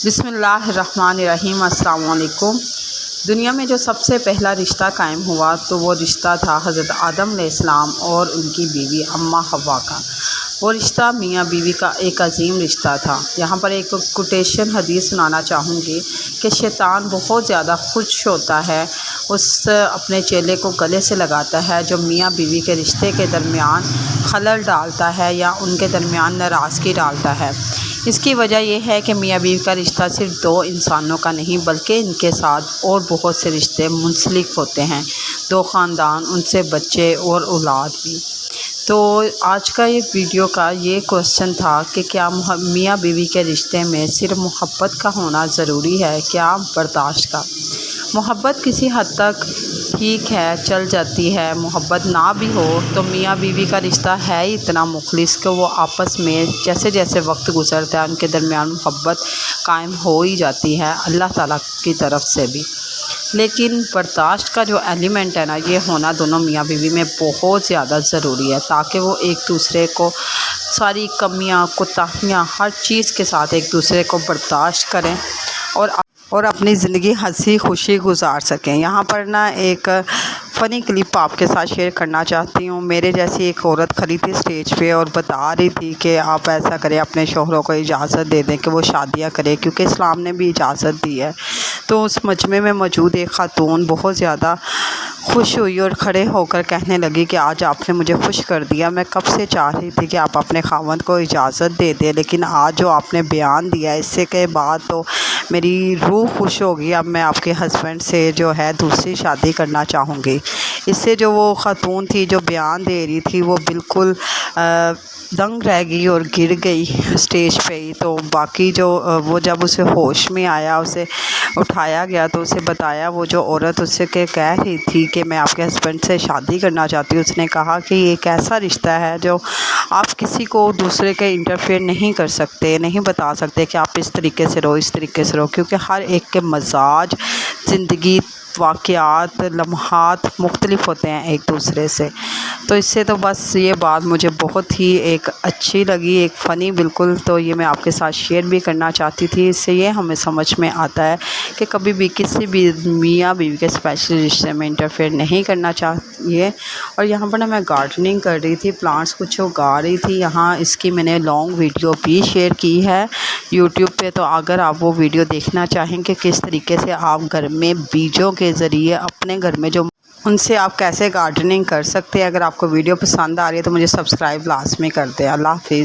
बिस्मिल्लाहिर्रहमानिर्रहीम। अस्सलाम वालेकुम। दुनिया में जो सबसे पहला रिश्ता कायम हुआ तो वो रिश्ता था हज़रत आदम अलैहिस्सलाम और उनकी बीवी अम्मा हव्वा का। वो रिश्ता मियाँ बीवी का एक अजीम रिश्ता था। यहाँ पर एक कोटेशन हदीस सुनाना चाहूँगी कि शैतान बहुत ज़्यादा खुश होता है, उस अपने चेले को गले से लगाता है जो मियाँ बीवी के रिश्ते के दरमियान खलल डालता है या उनके दरमियान नाराज़गी डालता है। इसकी वजह यह है कि मियाँ बीवी का रिश्ता सिर्फ दो इंसानों का नहीं बल्कि इनके साथ और बहुत से रिश्ते मुंसलिक होते हैं, दो ख़ानदान, उनसे बच्चे और औलाद भी। तो आज का ये वीडियो का ये क्वेश्चन था कि क्या मियाँ बीवी के रिश्ते में सिर्फ मोहब्बत का होना ज़रूरी है, क्या बर्दाश्त का? मोहब्बत किसी हद तक ठीक है, चल जाती है। मोहब्बत ना भी हो तो मियाँ बीवी का रिश्ता है ही इतना मुखलिस कि वो आपस में जैसे जैसे वक्त गुजरता है उनके दरमियान मोहब्बत कायम हो ही जाती है अल्लाह ताला की तरफ से भी। लेकिन बर्दाश्त का जो एलिमेंट है ना, ये होना दोनों मियाँ बीवी में बहुत ज़्यादा ज़रूरी है ताकि वो एक दूसरे को सारी कमियां, कोताहियां, हर चीज़ के साथ एक दूसरे को बर्दाश्त करें और अपनी ज़िंदगी हंसी खुशी गुजार सकें। यहाँ पर ना एक फ़नी क्लिप आपके साथ शेयर करना चाहती हूँ। मेरे जैसी एक औरत खड़ी थी स्टेज पे और बता रही थी कि आप ऐसा करें, अपने शोहरों को इजाज़त दे दें कि वो शादियाँ करें क्योंकि इस्लाम ने भी इजाज़त दी है। तो उस मजमे में मौजूद एक ख़ातून बहुत ज़्यादा खुश हुई और खड़े होकर कहने लगी कि आज आपने मुझे खुश कर दिया। मैं कब से चाह रही थी कि आप अपने खावंद को इजाज़त दे दें, लेकिन आज जो आपने बयान दिया इससे के बाद तो मेरी रूह खुश होगी। अब मैं आपके हस्बैंड से जो है दूसरी शादी करना चाहूँगी। इससे जो वो ख़ातून थी जो बयान दे रही थी वो बिल्कुल दंग रह गई और गिर गई स्टेज पे ही। तो बाकी जो वो जब उसे होश में आया, उसे उठाया गया तो उसे बताया, वो जो औरत उससे के कह रही थी कि मैं आपके हस्बैंड से शादी करना चाहती हूँ, उसने कहा कि ये एक ऐसा रिश्ता है जो आप किसी को दूसरे के इंटरफेयर नहीं कर सकते, नहीं बता सकते कि आप इस तरीके से रहो, इस तरीके से रहो, क्योंकि हर एक के मजाज, ज़िंदगी, वाक़यात, लम्हात मुख्तलिफ होते हैं एक दूसरे से। तो इससे तो बस ये बात मुझे बहुत ही एक अच्छी लगी, एक फ़नी बिल्कुल। तो ये मैं आपके साथ शेयर भी करना चाहती थी। इससे ये हमें समझ में आता है कि कभी भी किसी भी मियाँ बीवी के स्पेशल रिश्ते में इंटरफेयर नहीं करना चाहिए। और यहाँ पर ना मैं गार्डनिंग कर रही थी, प्लांट्स कुछ उगा रही थी यहाँ। इसकी मैंने लॉन्ग वीडियो भी शेयर की है यूट्यूब पे, तो अगर आप वो वीडियो देखना चाहें कि किस तरीके से आप घर में बीजों के ज़रिए अपने घर में जो उनसे आप कैसे गार्डनिंग कर सकते हैं, अगर आपको वीडियो पसंद आ रही है तो मुझे सब्सक्राइब लाजमी कर दें। अल्लाह हाफ़िज़।